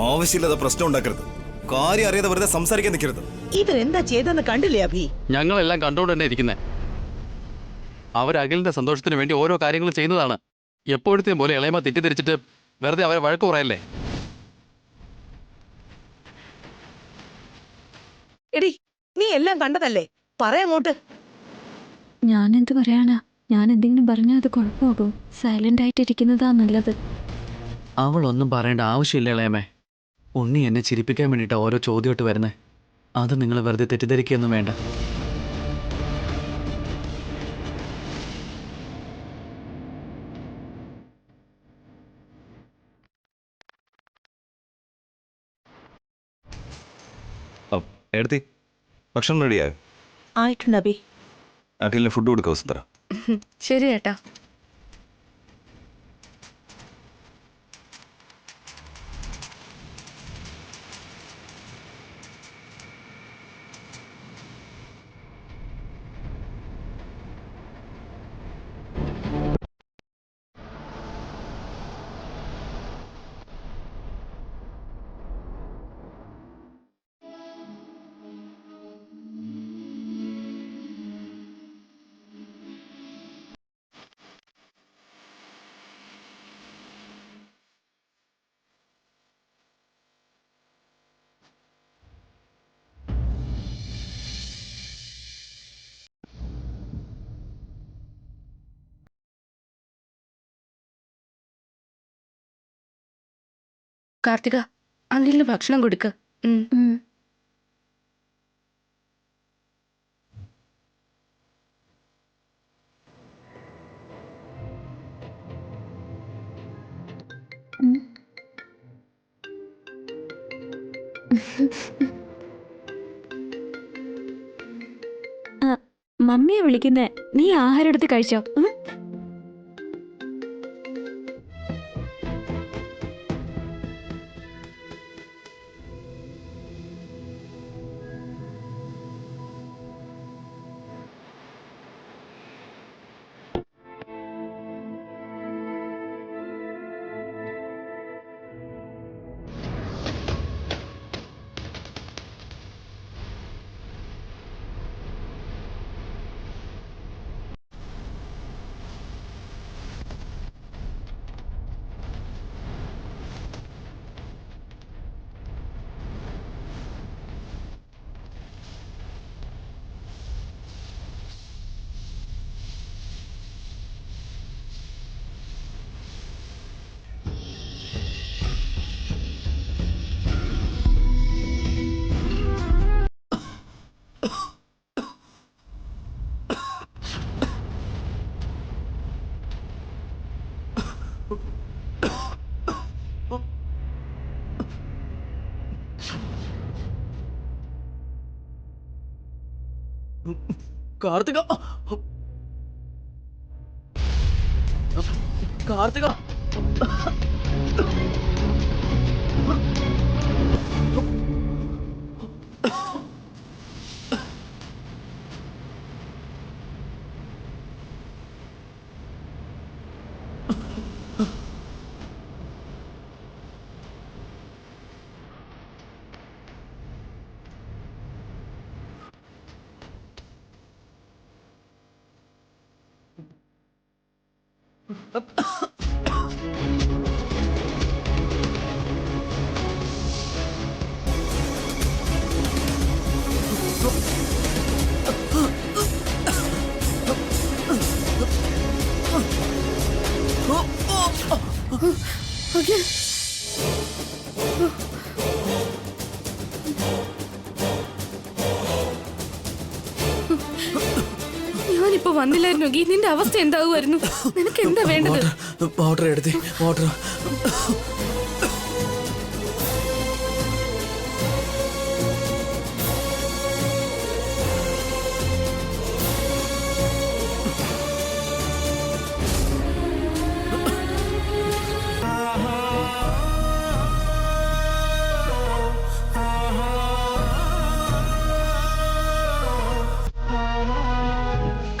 ആവശ്യമില്ലാതെ പ്രശ്നം ഉണ്ടാക്കരുത്. കാര്യം അറിയാതെ വെറുതെ സംസാരിക്കാൻ നിൽക്കരുത്. ഇവരെന്താ ചെയ്തെന്ന് കണ്ടില്ലേ അഭി? ഞങ്ങളെല്ലാം കണ്ടുകൊണ്ട് തന്നെ ഇരിക്കുന്നത്. അവർ അഖിലിന്റെ സന്തോഷത്തിന് വേണ്ടി ഓരോ കാര്യങ്ങളും ചെയ്യുന്നതാണ്. എപ്പോഴത്തെയും പോലെ ഇളയമ്മ തെറ്റിദ്ധരിച്ചിട്ട് വെറുതെ അവരെ വഴക്ക് പറയല്ലേ. എടി, നീ എല്ലാം കണ്ടതല്ലേ, പറയങ്ങോട്ട്. ഞാൻ എന്ത് പറയാനാ? ഞാൻ എന്തെങ്കിലും പറഞ്ഞാൽ അത് കുഴപ്പമാകും. സൈലന്റ് ആയിട്ടിരിക്കുന്നതാ നല്ലത്. അവളൊന്നും പറയേണ്ട ആവശ്യമില്ല ഇളയമ്മേ. ഉണ്ണി എന്നെ ചിരിപ്പിക്കാൻ വേണ്ടിയിട്ടാണ് ഓരോ ചോദ്യമായിട്ട് വരുന്നത്. അത് നിങ്ങൾ വെറുതെ തെറ്റിദ്ധരിക്കുകയൊന്നും വേണ്ട. എടുത്തി ഭക്ഷണം റെഡിയായോ? ആയിട്ടുണ്ട് അഭി. അഖിലിന് ഫുഡ് കൊടുക്കുക വസുന്ധര. ശരി ഏട്ടാ. കാർത്തിക, അഖിലിന് ഭക്ഷണം കൊടുക്ക്. മമ്മിയെ വിളിക്കുന്നേ. നീ ആഹാരം എടുത്ത് കഴിച്ചോ? കാർത്തിക, കാർത്തിക, ഞാനിപ്പോ വന്നില്ലായിരുന്നു. നിന്റെ അവസ്ഥ എന്താവുമായിരുന്നു? നിനക്ക് എന്താ വേണ്ടത്? വാട്ടർ എടുത്തി, വാട്ടർ.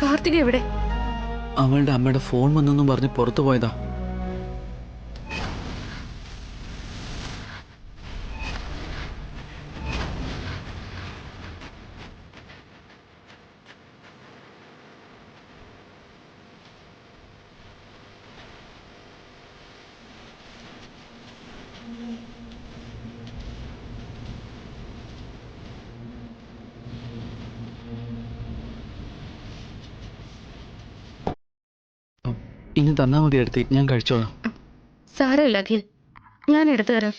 കാർത്തിക എവിടെ? അവളുടെ അമ്മയുടെ ഫോൺ വന്നെന്നും പറഞ്ഞ് പുറത്തു പോയതാ. ഇനി തന്നാ മതി എടുത്തി, ഞാൻ കഴിച്ചോളാം. സാരമില്ല അഖിൽ, ഞാൻ എടുത്തു തരാം.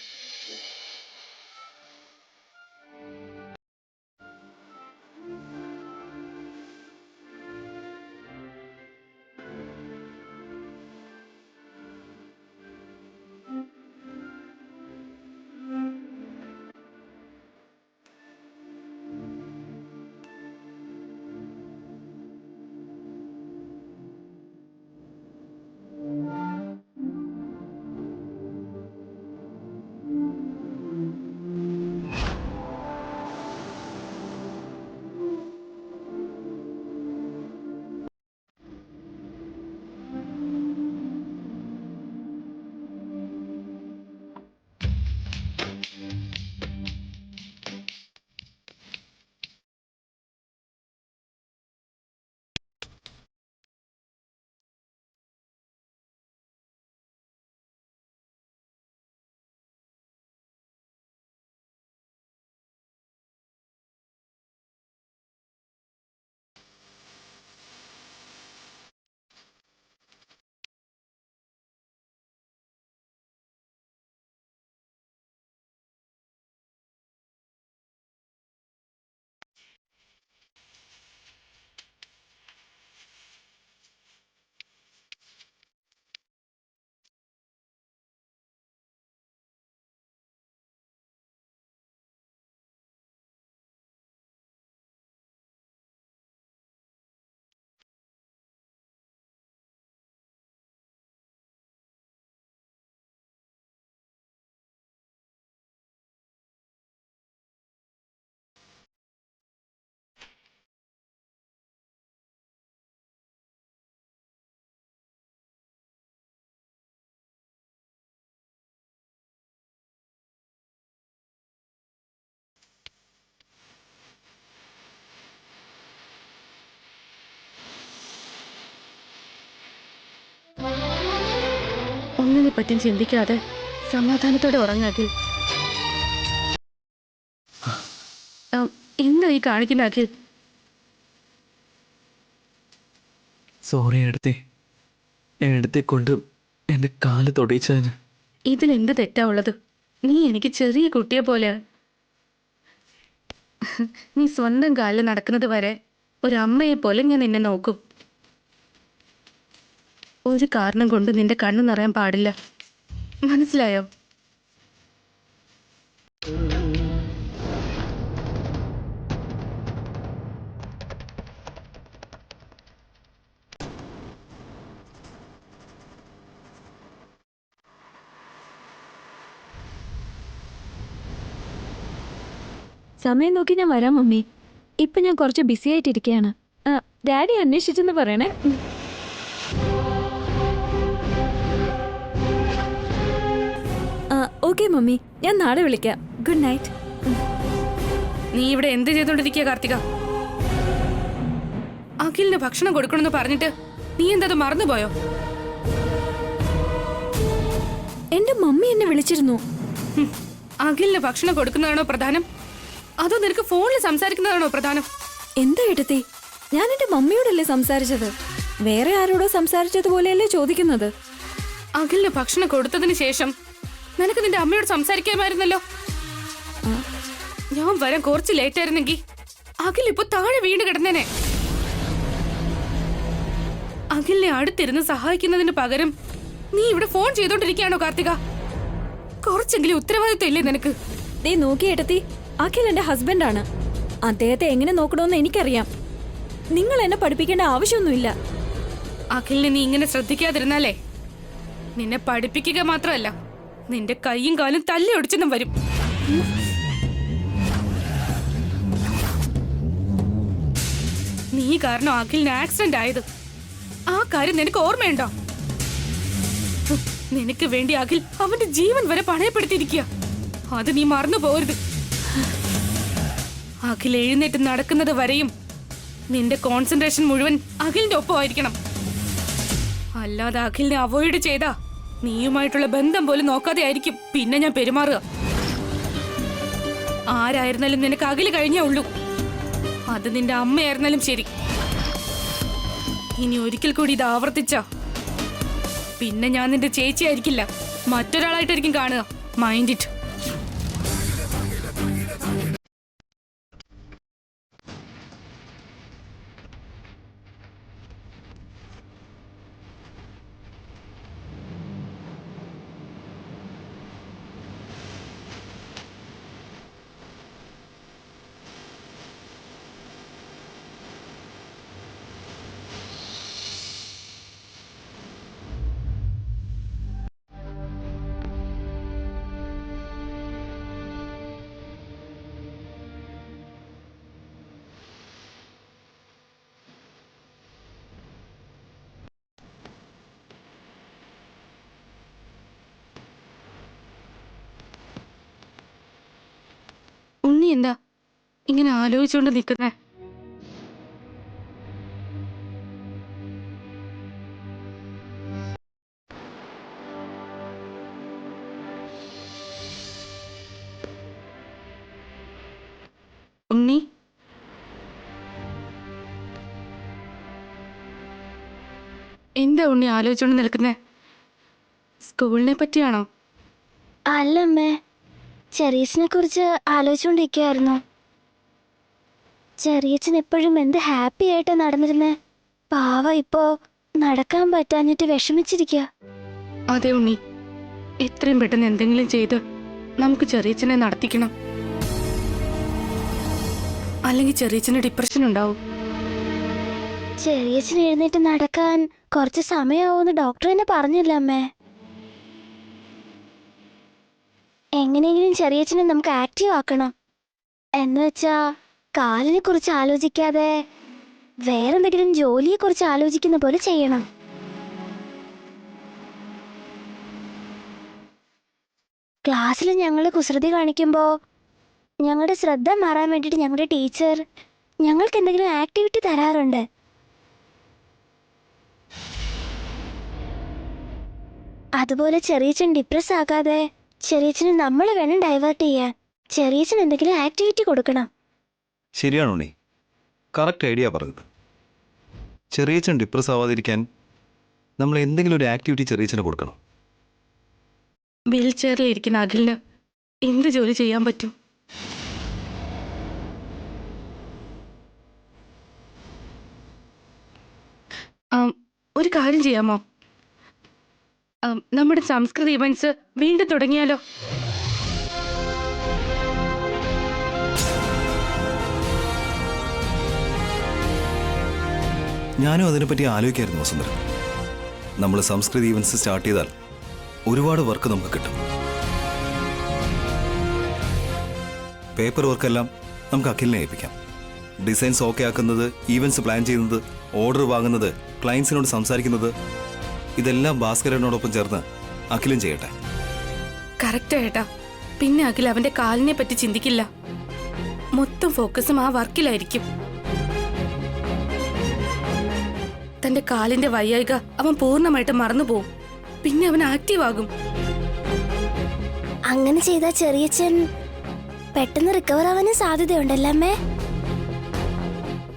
ഒന്നിനെ പറ്റിയും ചിന്തിക്കാതെ സമാധാനത്തോടെ ഉറങ്ങ് അഖിൽ. എന്താ ഈ കാണിക്കുന്ന അഖിൽ? സോറി എടുത്തി, എടുത്തി കൊണ്ട് എൻ്റെ കാല് തൊടിച്ചതിന്. ഇതിലെന്ത് തെറ്റാ ഉള്ളത്? നീ എനിക്ക് ചെറിയ കുട്ടിയെ പോലെ. നീ സ്വന്തം കാലിൽ നടക്കുന്നത് വരെ ഒരമ്മയെ പോലെ ഞാൻ നിന്നെ നോക്കും. ഒരു കാരണം കൊണ്ട് നിന്റെ കണ്ണു നിറയാൻ പാടില്ല, മനസ്സിലായോ? സമയം നോക്കി ഞാൻ വരാം മമ്മി. ഇപ്പം ഞാൻ കുറച്ച് ബിസി ആയിട്ടിരിക്കുകയാണ്. ഡാഡി അന്വേഷിച്ചെന്ന് പറയണേ. ഓക്കെ മമ്മി, ഞാൻ നാളെ വിളിക്കാം. Good night. നീ ഇവിടെ എന്ത് ചെയ്തോണ്ടിരിക്കുക കാർത്തിക? അഖിലിന് ഭക്ഷണം കൊടുക്കണമെന്ന് പറഞ്ഞിട്ട് നീ എന്തത് മറന്നുപോയോ? എന്റെ മമ്മി എന്നെ വിളിച്ചിരുന്നു. അഖിലിന് ഭക്ഷണം കൊടുക്കുന്നതാണോ പ്രധാനം, അതോ നിനക്ക് ഫോണിൽ സംസാരിക്കുന്നതാണോ പ്രധാനം? എന്താ എടുത്തേ, ഞാൻ എന്റെ മമ്മിയോടല്ലേ സംസാരിച്ചത്, വേറെ ആരോടോ സംസാരിച്ചതുപോലെയല്ലേ ചോദിക്കുന്നത്. അഖിലിന് ഭക്ഷണം കൊടുത്തതിന് ശേഷം നിനക്ക് നിന്റെ അമ്മയോട് സംസാരിക്കാമായിരുന്നല്ലോ. ഞാൻ വരാൻ കുറച്ച് ലേറ്റ് ആയിരുന്നെങ്കിൽ അഖിൽ ഇപ്പൊ താഴെ വീണ് കിടന്നേനെ. അഖിലിനെ അടുത്തിരുന്ന് സഹായിക്കുന്നതിന് പകരം നീ ഇവിടെ ഫോൺ ചെയ്തോണ്ടിരിക്കുകയാണോ കാർത്തിക? കുറച്ചെങ്കിലും ഉത്തരവാദിത്വം ഇല്ലേ നിനക്ക്? ദേ നോക്കി എടുത്തി, അഖിൽ എന്റെ ഹസ്ബൻഡാണ്. അദ്ദേഹത്തെ എങ്ങനെ നോക്കണമെന്ന് എനിക്കറിയാം. നിങ്ങൾ എന്നെ പഠിപ്പിക്കേണ്ട ആവശ്യമൊന്നുമില്ല. അഖിലിനെ നീ ഇങ്ങനെ ശ്രദ്ധിക്കാതിരുന്നാലേ നിന്നെ പഠിപ്പിക്കുക മാത്രമല്ല, നിന്റെ കൈയും കാലും തല്ലി ഒടിച്ചെന്നും വരും. നീ കാരണം അഖിലിന് ആക്സിഡന്റ് ആയത്, ആ കാര്യം നിനക്ക് ഓർമ്മയുണ്ടോ? നിനക്ക് വേണ്ടി അഖിൽ അവന്റെ ജീവൻ വരെ പണയപ്പെടുത്തിയിരിക്കുക. അത് നീ മറന്നു പോകരുത്. അഖിൽ എഴുന്നേറ്റ് നടക്കുന്നത് വരെയും നിന്റെ കോൺസെൻട്രേഷൻ മുഴുവൻ അഖിലിന്റെ ഒപ്പമായിരിക്കണം. അല്ലാതെ അഖിലിനെ അവോയ്ഡ് ചെയ്താ നീയുമായിട്ടുള്ള ബന്ധം പോലും നോക്കാതെ ആയിരിക്കും പിന്നെ ഞാൻ പെരുമാറുക. ആരായിരുന്നാലും നിനക്ക് അഖില് കഴിഞ്ഞേ ഉള്ളൂ. അത് നിന്റെ അമ്മയായിരുന്നാലും ശരി. ഇനി ഒരിക്കൽ കൂടി ഇത് ആവർത്തിച്ച പിന്നെ ഞാൻ നിന്റെ ചേച്ചി ആയിരിക്കില്ല, മറ്റൊരാളായിട്ടായിരിക്കും കാണുക. Mind it. ഉണ്ണി എന്താ ഇങ്ങനെ ആലോചിച്ചുകൊണ്ട് നിൽക്കുന്നേ? ഉണ്ണി, എന്താ ഉണ്ണി ആലോചിച്ചുകൊണ്ട് നിൽക്കുന്നേ? സ്കൂളിനെ പറ്റിയാണോ? അല്ലമ്മേ, ചെറിയച്ചനെ കുറിച്ച് ആലോചിച്ചുകൊണ്ടിരിക്കുകയായിരുന്നു. ചെറിയച്ചൻ എപ്പോഴും എന്ത് ഹാപ്പി ആയിട്ടാ നടന്നിരുന്നേ. പാവ ഇപ്പോ നടക്കാൻ പറ്റാഞ്ഞിട്ട് വിഷമിച്ചിരിക്കുക. അതെ ഉണ്ണി, എത്രയും പെട്ടെന്ന് എന്തെങ്കിലും ചെയ്ത് നമുക്ക് ചെറിയച്ചനെ നടത്തിക്കണം. അല്ലെങ്കിൽ ചെറിയച്ചന് ഡിപ്രഷൻ ഉണ്ടാവും. ചെറിയച്ചൻ എഴുന്നേറ്റ് നടക്കാൻ കുറച്ച് സമയമാവുമെന്ന് ഡോക്ടർ തന്നെ പറഞ്ഞില്ല അമ്മേ. എങ്ങനെയെങ്കിലും ചെറിയച്ചനെ നമുക്ക് ആക്റ്റീവ് ആക്കണം. എന്നുവെച്ചാ കാലിനെ കുറിച്ച് ആലോചിക്കാതെ വേറെന്തെങ്കിലും ജോലിയെ കുറിച്ച് ആലോചിക്കുന്ന പോലെ ചെയ്യണം. ക്ലാസ്സിൽ ഞങ്ങൾ കുസൃതി കാണിക്കുമ്പോ ഞങ്ങളുടെ ശ്രദ്ധ മാറാൻ വേണ്ടിയിട്ട് ഞങ്ങളുടെ ടീച്ചർ ഞങ്ങൾക്ക് എന്തെങ്കിലും ആക്ടിവിറ്റി തരാറുണ്ട്. അതുപോലെ ചെറിയച്ചൻ ഡിപ്രസ് ആകാതെ ചെറിയച്ചന് നമ്മൾ വേണം ഡൈവേർട്ട് ചെയ്യാൻ. ചെറിയച്ചൻ എന്തെങ്കിലും ആക്ടിവിറ്റി കൊടുക്കണം. ശരിയാണോ നീ? കറക്റ്റ് ഐഡിയ പറഞ്ഞത്. ചെറിയച്ചൻ ഡിപ്രസ് ആവാതിരിക്കാൻ നമ്മൾ എന്തെങ്കിലും ഒരു ആക്ടിവിറ്റി ചെറിയച്ചന് കൊടുക്കണം. വീൽ ചെയറിൽ ഇരിക്കുന്ന അഖിലിന് എന്ത് ജോലി ചെയ്യാൻ പറ്റും? ഒരു കാര്യം ചെയ്യാമോ? നമ്മുടെ സംസ്കൃത ഇവന്റ്സ് വീണ്ടും തുടങ്ങിയാലോ? ഞാനും അതിനെപ്പറ്റി ആലോചിക്കായിരുന്നു വസുന്ധര. നമ്മൾ സംസ്കൃതി ഈവൻസ് സ്റ്റാർട്ട് ചെയ്താൽ ഒരുപാട് വർക്ക് നമുക്ക് കിട്ടും. പേപ്പർ വർക്കെല്ലാം നമുക്ക് അഖിലിനെ ഏൽപ്പിക്കാം. ഡിസൈൻസ് ഓക്കെ ആക്കുന്നത്, ഈവൻസ് പ്ലാൻ ചെയ്യുന്നത്, ഓർഡർ വാങ്ങുന്നത്, ക്ലയൻസിനോട് സംസാരിക്കുന്നത്, ഇതെല്ലാം ഭാസ്കരനോടൊപ്പം ചേർന്ന് അഖിലും ചെയ്യട്ടെ. കറക്റ്റ് ഏട്ടാ. പിന്നെ അഖിൽ അവന്റെ കാലിനെ പറ്റി ചിന്തിക്കില്ല. മൊത്തം ഫോക്കസും ആ വർക്കിലായിരിക്കും. തന്റെ കാലിന്റെ വയ്യായിക അവൻ പൂർണ്ണമായിട്ട് മറന്നുപോകും. പിന്നെ അവൻ ആക്റ്റീവ് ആകും. അങ്ങനെ ചെയ്താൽ ചെറിയച്ചൻ പെട്ടെന്ന് റിക്കവർ ആവാനും സാധ്യതയുണ്ടല്ലോ അമ്മേ.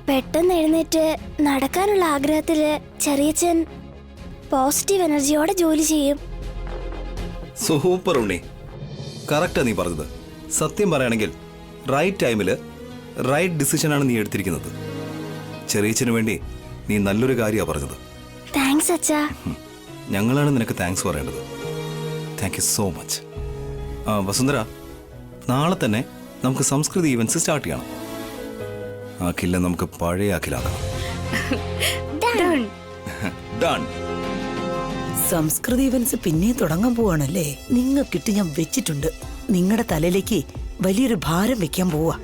പെട്ടെന്ന് എഴുന്നേറ്റ് നടക്കാനുള്ള ആഗ്രഹത്തില് ചെറിയച്ചൻ പോസിറ്റീവ് എനർജിയോടെ ജോലി ചെയ്യും. സൂപ്പർ ഉണ്ണി, കറക്റ്റാ നീ പറഞ്ഞത്. സത്യം പറയുകയാണെങ്കിൽ റൈറ്റ് ടൈമിൽ റൈറ്റ് ഡിസിഷനാണ് നീ എടുത്തിരിക്കുന്നത്. ചെറിയച്ചന് വേണ്ടി നീ നല്ലൊരു കാര്യമാണ് പറഞ്ഞത്. താങ്ക്സ് അച്ഛാ. ഞങ്ങളാണ് നിനക്ക് താങ്ക്സ് പറയേണ്ടത്. Thank you so much. Vasundhara, നാളെ തന്നെ നമുക്ക് സംസ്കൃതി ഈവൻസ് സ്റ്റാർട്ട് ചെയ്യണം. അഖിലിനെ നമുക്ക് പഴയ അഖിലാക്കണം. ഡൺ. സംസ്കൃതി ഇവന്റ്സ് പിന്നെ തുടങ്ങാൻ പോവാണല്ലേ? നിങ്ങൾക്കിട്ട് ഞാൻ വെച്ചിട്ടുണ്ട്. നിങ്ങളുടെ തലയിലേക്ക് വലിയൊരു ഭാരം വെക്കാൻ പോവാ.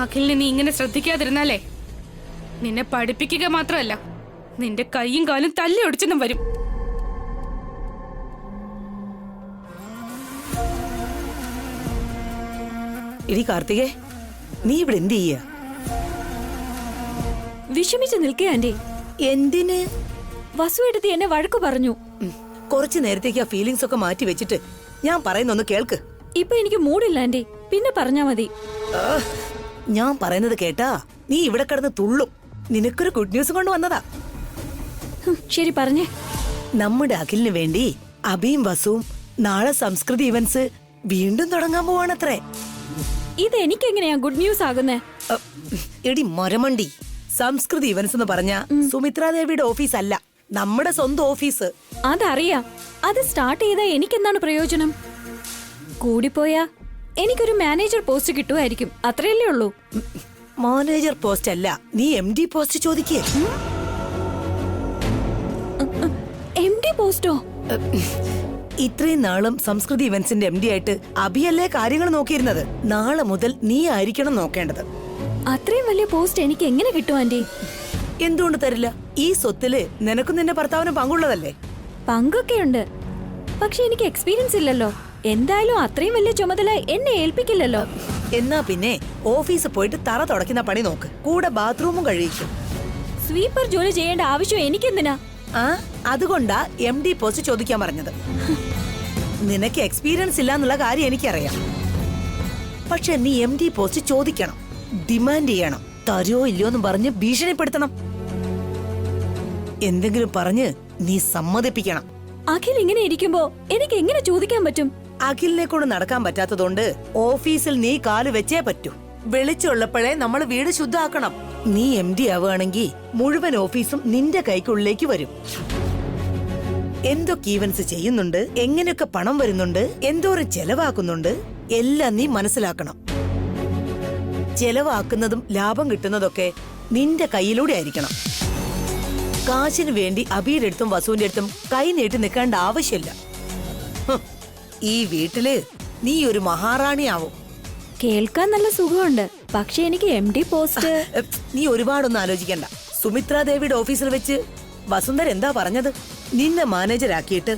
അഖിലിനെ നീ ഇങ്ങനെ ശ്രദ്ധിക്കാതിരുന്നാലേ നിന്നെ പഠിപ്പിക്കുക മാത്രമല്ല, നിന്റെ കൈയും കാലും തല്ലി ഒടിച്ചെന്നും വരും. ഇനി കാർത്തികേ, നീ ഇവിടെ എന്ത് ചെയ്യാ? വിഷമിച്ച് നിൽക്കുക ആന്റി. എന്തിന്? വസു എടുത്ത് എന്നെ വഴക്കു പറഞ്ഞു. കുറച്ചു നേരത്തേക്ക് ആ ഫീലിങ്സ് ഒക്കെ മാറ്റി വെച്ചിട്ട് ഞാൻ പറയുന്നൊന്ന് കേൾക്ക്. ഇപ്പൊ എനിക്ക് മൂടില്ല ആന്റി, പിന്നെ പറഞ്ഞാ മതി. ഞാൻ പറയുന്നത് കേട്ടാ നീ ഇവിടെ കിടന്ന് തുള്ളും. നിനക്കൊരു ഗുഡ് ന്യൂസ് കൊണ്ട് വന്നതാ. ശരി പറഞ്ഞേ. നമ്മുടെ അഖിലിന് വേണ്ടി അഭിയും വസുവും നാളെ സംസ്കൃതി ഇവന്റ്സ് വീണ്ടും തുടങ്ങാൻ പോവാണത്രേ. ഇത് എനിക്കെങ്ങനെയാ ഗുഡ് ന്യൂസ് ആകുന്നേ? അ, എടി മരമണ്ടി, സംസ്കൃതി ഇവന്റ്സ് എന്ന് പറഞ്ഞ സുമിത്രാദേവിയുടെ ഓഫീസ് അല്ല, നമ്മുടെ സ്വന്തം ഓഫീസ്. അതറിയാം. അത് സ്റ്റാർട്ട് ചെയ്താൽ എനിക്കെന്താണ് പ്രയോജനം? കൂടിപ്പോയാ എനിക്കൊരു മാനേജർ പോസ്റ്റ് കിട്ടുമായിരിക്കും, അത്രയല്ലേ ഉള്ളൂ. മാനേജർ പോസ്റ്റ് അല്ല, നീ MD പോസ്റ്റ് ചോദിക്കേ. MD പോസ്റ്റോ? ഇത്രയും നാളും സംസ്കൃതി ഇവന്റ്സിന്റെ MD ആയിട്ട് അഭിയല്ലേ കാര്യങ്ങൾ നോക്കിയിരുന്നത്. നാളെ മുതൽ നീ ആയിരിക്കണം നോക്കേണ്ടത്. അത്രയും വലിയ പോസ്റ്റ് എനിക്ക് എങ്ങനെ കിട്ടും ആന്റി? എന്തുകൊണ്ട് തരില്ല? ഈ സ്വത്തില് നിനക്കും നിന്റെ ഭർത്താവിനും പങ്കുള്ളതല്ലേ? പങ്കൊക്കെയുണ്ട്, പക്ഷെ എനിക്ക് എക്സ്പീരിയൻസ് ഇല്ലല്ലോ. എന്തായാലും അത്രയും വലിയ ചുമതല എന്നെ ഏൽപ്പിക്കില്ലല്ലോ. എന്നാ പിന്നെ ഓഫീസിൽ പോയിട്ട് തറ തുടയ്ക്കുന്ന പണി നോക്ക്, കൂടെ ബാത്റൂമും കഴിയിക്കും. സ്വീപ്പർ ജോലി ചെയ്യേണ്ട ആവശ്യം എനിക്കെന്തിനാ? ആ, അതുകൊണ്ടാ MD പോസ്റ്റ് ചോദിക്കാൻ പറഞ്ഞത്. നിനക്ക് എക്സ്പീരിയൻസ് ഇല്ല എന്നുള്ള കാര്യം എനിക്കറിയാം. പക്ഷെ നീ MD പോസ്റ്റ് ചോദിക്കണം, ഡിമാൻഡ് ചെയ്യണം. തരുമോ ഇല്ലയോ എന്ന് പറഞ്ഞ് ഭീഷണിപ്പെടുത്തണം. എന്തെങ്കിലും പറഞ്ഞ് നീ സമ്മതിപ്പിക്കണം. അഖിൽ ഇങ്ങനെ ഇരിക്കുമ്പോ എനിക്ക് എങ്ങനെ ചോദിക്കാൻ പറ്റും? അഖിലിനെ കൊണ്ട് നടക്കാൻ പറ്റാത്തതുകൊണ്ട് ഓഫീസിൽ നീ കാല് വെച്ചേ പറ്റൂ. വെളിച്ചുള്ളപ്പോഴേ നമ്മൾ വീട് ശുദ്ധമാക്കണം. നീ MD ആവുകയാണെങ്കിൽ മുഴുവൻ ഓഫീസും നിന്റെ കൈക്കുള്ളിലേക്ക് വരും. എന്തൊക്കെ ഈവൻസ് ചെയ്യുന്നുണ്ട്, എങ്ങനെയൊക്കെ പണം വരുന്നുണ്ട്, എന്തോരം ചെലവാക്കുന്നുണ്ട്, എല്ലാം നീ മനസ്സിലാക്കണം. ചെലവാക്കുന്നതും ലാഭം കിട്ടുന്നതൊക്കെ നിന്റെ കയ്യിലൂടെ ആയിരിക്കണം. കാശിന് വേണ്ടി അബിയുടെ അടുത്തും വസുവിന്റെ അടുത്തും കൈ നീട്ടി നിൽക്കേണ്ട ആവശ്യമില്ല. ഈ വീട്ടില് നീ ഒരു മഹാറാണിയാവും. കേൾക്കാൻ നല്ല സുഖമുണ്ട്, പക്ഷെ എനിക്ക് MD പോസ്റ്റ്. നീ ഒരുപാടൊന്നും ആലോചിക്കണ്ട. സുമിത്രാദേവിയുടെ ഓഫീസിൽ വെച്ച് വസുന്ധര എന്താ പറഞ്ഞത്? നിന്നെ മാനേജരാക്കിയിട്ട്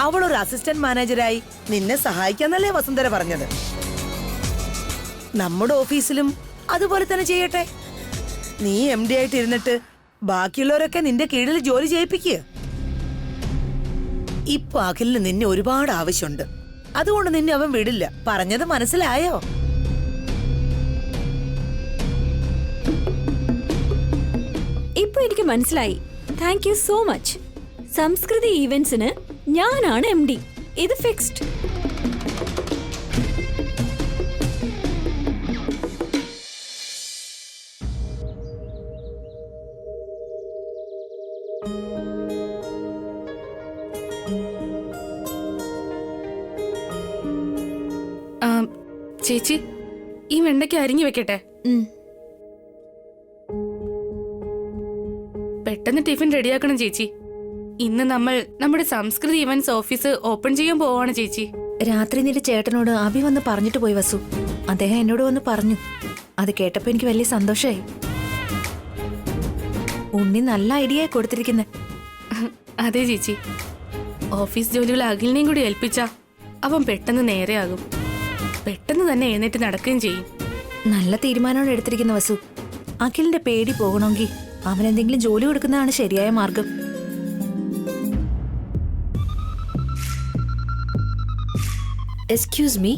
അവളൊരു അസിസ്റ്റന്റ് മാനേജരായി നിന്നെ സഹായിക്കാന്നല്ലേ വസുന്ധര പറഞ്ഞത്? നമ്മുടെ ഓഫീസിലും അതുപോലെ തന്നെ ചെയ്യട്ടെ. നീ MD ആയിട്ട് ഇരുന്നിട്ട് ബാക്കിയുള്ളവരൊക്കെ നിന്റെ കീഴിൽ ജോലി ചെയ്യിപ്പിക്കുക. ഇപ്പൊ അഖിലിന് നിന്നെ ഒരുപാട് ആവശ്യമുണ്ട്, അതുകൊണ്ട് നിന്നെ അവൻ വിടില്ല. പറഞ്ഞത് മനസ്സിലായോ? ഇപ്പൊ എനിക്ക് മനസ്സിലായി. Thank you so much. Samskriti ഈവന്റ്സിന് ഞാനാണ് MD. ഇത് ഫിക്സ്ഡ്. ചേച്ചി, ഈ വെണ്ടയ്ക്ക് അരിഞ്ഞു വെക്കട്ടെ. പെട്ടെന്ന് ടിഫിൻ റെഡിയാക്കണം ചേച്ചി. ഇന്ന് നമ്മൾ നമ്മുടെ സംസ്കൃതി ഇവന്റ്സ് ഓഫീസ് ഓപ്പൺ ചെയ്യാൻ പോവാണ് ചേച്ചി. രാത്രി നിന്റെ ചേട്ടനോട് അഭി വന്ന് പറഞ്ഞിട്ട് പോയി വസു. അദ്ദേഹം എന്നോട് വന്ന് പറഞ്ഞു. അത് കേട്ടപ്പോ എനിക്ക് വലിയ സന്തോഷമായി. ഉണ്ണി നല്ല ഐഡിയ കൊടുത്തിരിക്കുന്നെ. അതെ ചേച്ചി, ഓഫീസ് ജോലികൾ അഖിലിനെയും കൂടി ഏൽപ്പിച്ചാ അവൻ പെട്ടെന്ന് നേരെയാകും. പെട്ടെന്ന് തന്നെ എഴുന്നേറ്റ് നടക്കുകയും ചെയ്യും. നല്ല തീരുമാനമാണ് എടുത്തിരിക്കുന്ന വസു. അഖിലിന്റെ പേടി പോകണമെങ്കിൽ അവനെന്തെങ്കിലും ജോലി കൊടുക്കുന്നതാണ് ശരിയായ മാർഗം. Excuse me.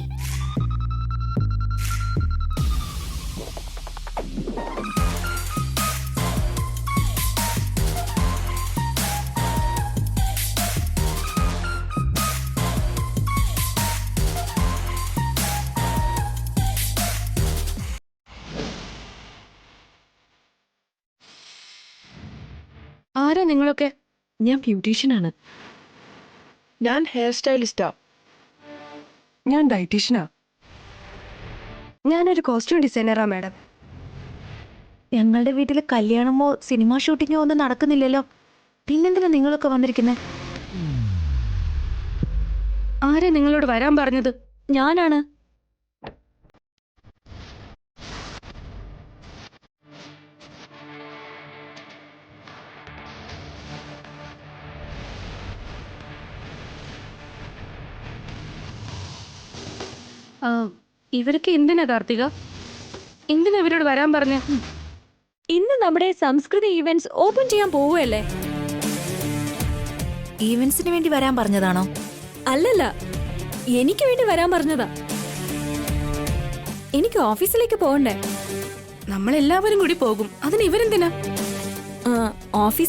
ആരാ നിങ്ങളൊക്കെ? ഞാൻ ബ്യൂട്ടീഷ്യനാണ്. ഞാൻ ഹെയർ സ്റ്റൈലിസ്റ്റാ. ഞാൻ ഡയറ്റീഷ്യനാ. ഞാനൊരു കോസ്റ്റ്യൂം ഡിസൈനറാ മാഡം. ഞങ്ങളുടെ വീട്ടിൽ കല്യാണമോ സിനിമ ഷൂട്ടിങ്ങോ ഒന്നും നടക്കുന്നില്ലല്ലോ. പിന്നെന്തിനാ നിങ്ങളൊക്കെ വന്നിരിക്കുന്നേ? ആരാ നിങ്ങളോട് വരാൻ പറഞ്ഞത്? ഞാനാണ്. ഇവരൊക്കെ എന്തിനാ കാർത്തിക? എന്തിനാ ഇവരോട് വരാൻ പറഞ്ഞ? ഇന്ന് നമ്മുടെ സംസ്കൃതി ഈവന്റ്സ് ഓപ്പൺ ചെയ്യാൻ പോവുകയല്ലേ? ഈവന്റ്സിന് വേണ്ടി വരാൻ പറഞ്ഞതാണോ? അല്ലല്ല, എനിക്ക് വേണ്ടി വരാൻ പറഞ്ഞതാ. എനിക്ക് ഓഫീസിലേക്ക് പോകണ്ടേ? നമ്മളെല്ലാവരും കൂടി പോകും. അതിന് ഇവരെന്തിനാ? ഓഫീസ്